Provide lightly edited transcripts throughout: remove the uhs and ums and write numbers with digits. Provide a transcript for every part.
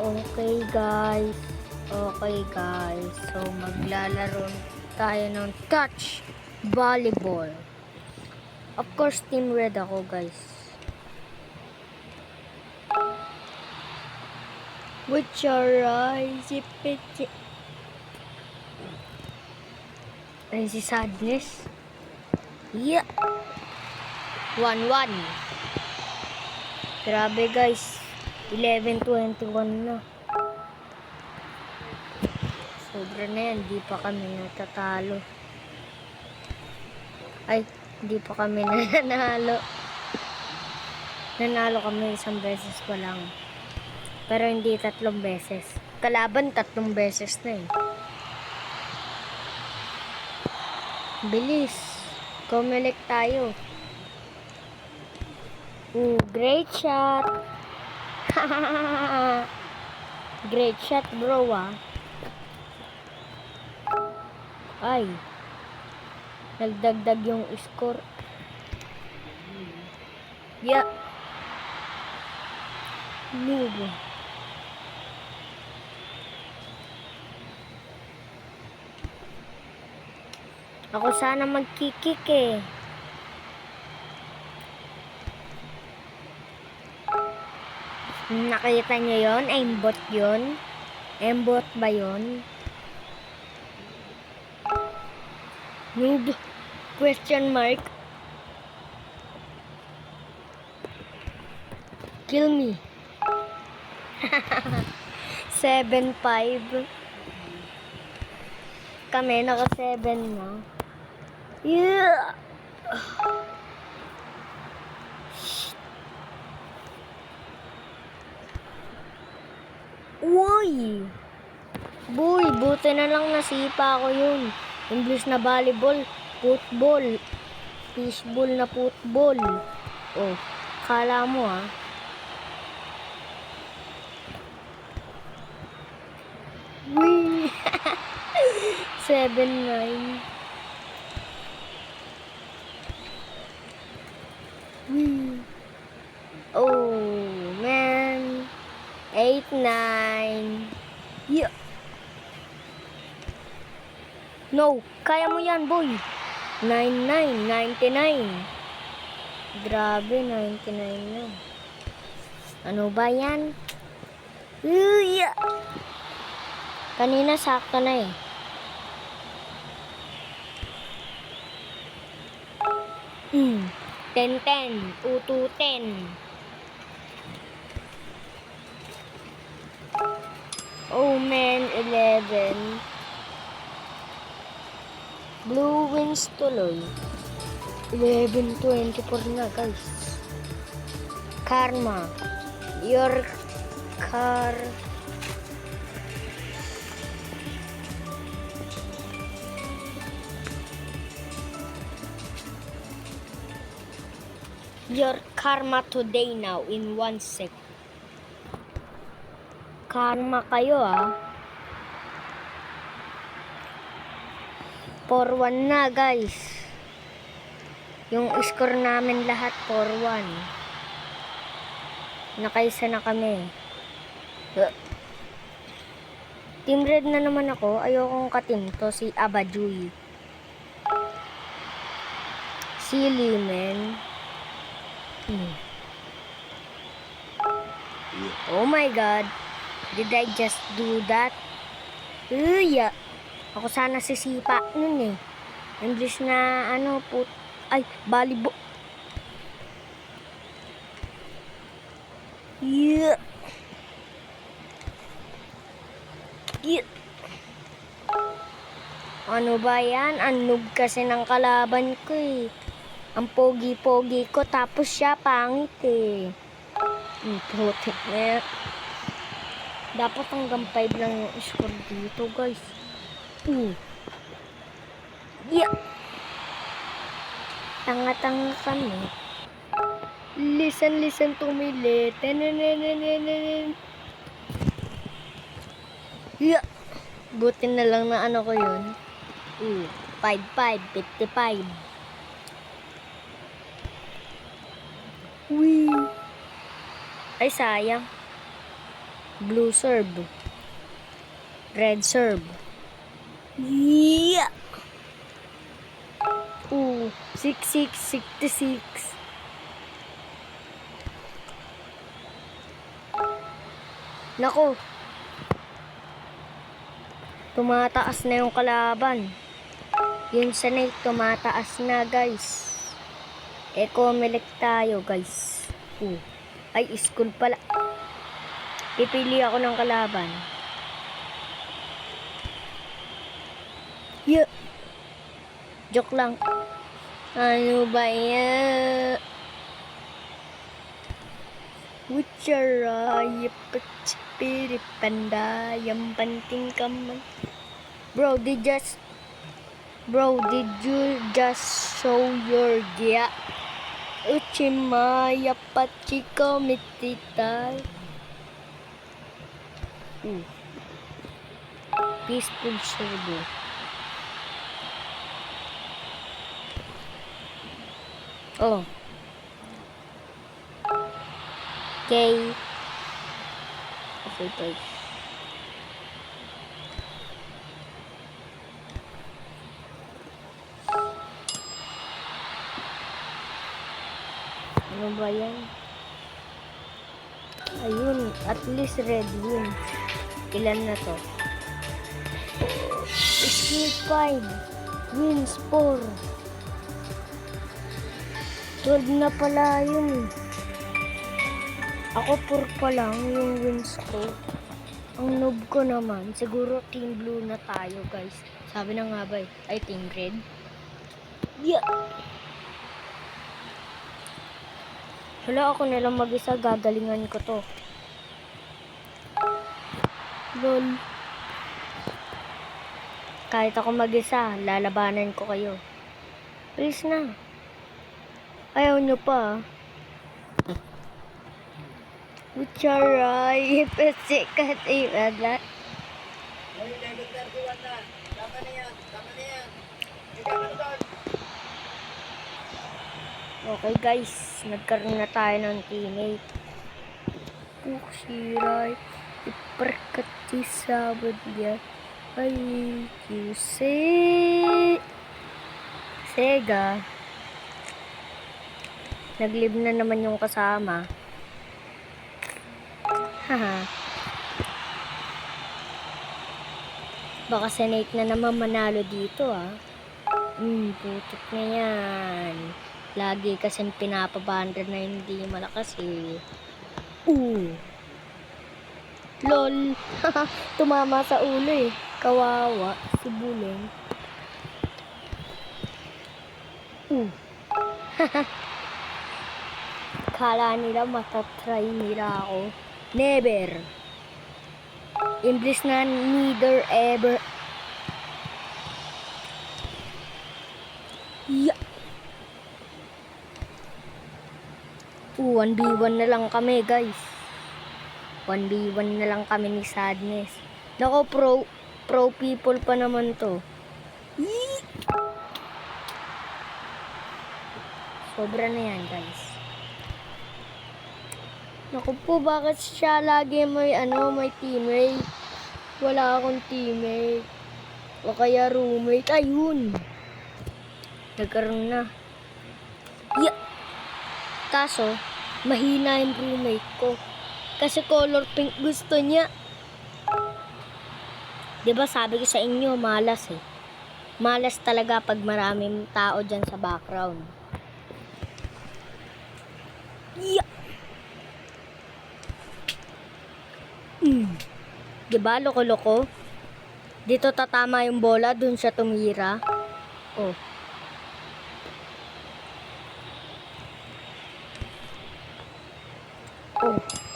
Okay guys, so maglalaro tayo ng touch volleyball. Of course, team red ako guys. Which are ay si Sadness. Yeah. 1-1. Grabe guys. 11-21 na. Sobra na yan. Di pa kami natatalo. Ay, di pa kami nanalo. Nanalo kami isang beses pa lang. Pero hindi 3 beses. Kalaban 3 beses na eh. Bilis. Kumilik tayo. Great shot. Great shot bro Ay. Nagdagdag yung score. Yeah. Noob. Ako sana magkikik eh. Nakita niyo yon? Aimbot yon? Aimbot ba yon? Noob? Question mark? Kill me. 7-5. Kami naka 7 na. Yeah. Uy. Boy, buti na lang nasipa ko yun. English na volleyball, football. Fishball na football. Oh, kala mo ah. Wee. 7-9. Oh man. 8-9. Yeah. No, kaya mo yan boy. 9-9, 99. Grabe, 99 na. Ano ba yan? Yeah. Kanina sakto na eh. Hmm. 10-10. 2-10. Oh man, 11. Blue wins tuloy. 11-24 na guys. Karma. Your car. Your karma today now in 1 sec. Karma kayo ah. 4-1 na guys. Yung score namin lahat 4-1. Nakaisa na kami. Team red na naman ako. Ayokong katim to si Abajuy. Silly man. Oh my god. Did I just do that? Yeah. Ako sana sisipa nun eh. English na ano put. Ay, volleyball. Yeah. Yeah. Ano ba yan? Ang noob kasi ng kalaban ko eh. Ang pogi-pogi ko tapos siya pangit eh. Putik na. Dapat hanggang 5 lang yung score dito guys. Yeah. Tanga-tanga kami. Listen to me lit. Yeah. Buti na lang na ano ko yun. 5-5, 55. Wee. Ay sayang. Blue serve. Red serve. Yeah! Ooh, 6-6, 66. Nako. Tumataas na yung kalaban. Yung snake tumataas na, guys. Ecomelec tayo, guys. Ay, school pala. Pipili ako ng kalaban. Yeah. Joke lang. Ano ba yan? Wicharay, panda, yung panting kaman. Bro, did you just show your gia? Uchimaya pachiko mititay. Peaceful server. Oh. Okay. Okay. Ano ba yan? Ayun, at least red wins. Ilan na to? Speed 5. Wins 4. 12 na pala yun. Ako 4 pa lang yung wins ko. Ang noob ko naman. Siguro team blue na tayo, guys. Sabi na nga ba eh. Ay, team red. Yeah! Wala, ako nalang mag-isa. Gagalingan ko to. Lol. Kahit ako mag-isa, lalabanan ko kayo. Please na. Ayaw nyo pa. Ucharay, pasikat ibadat. Tama na yan. Okay guys, nagkaroon na tayo ng teammate. Uchiray, iperkati sabad yan. Ay, Sega. Naglib na naman yung kasama. Haha. Baka Snake na naman manalo dito putik na yan. Lagi kasing pinapabandar na hindi malakas eh. Lol. Tumama sa ulo eh. Kawawa. Si Buleng. Kala nila matatry nila ako. Never. English na neither ever. Yeah. 1v1 na lang kami, guys. 1v1 na lang kami ni Sadness. Nako, pro people pa naman to. Sobra na yan, guys. Naku po, bakit siya lagi may teammate? Wala akong teammate. O kaya roommate. Ayun. Nagkaroon na. Yeah. Kaso, mahina yung roommate ko. Kasi color pink gusto niya. Diba sabi ko sa inyo, malas eh. Malas talaga pag maraming tao dyan sa background. Yeah. Diba, loko-loko? Dito tatama yung bola, dun siya tumira. Oh.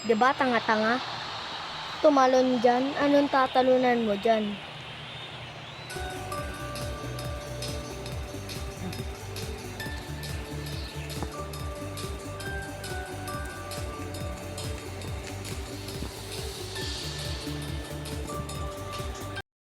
Diba, tanga-tanga? Tumalon dyan. Anong tatalunan mo dyan?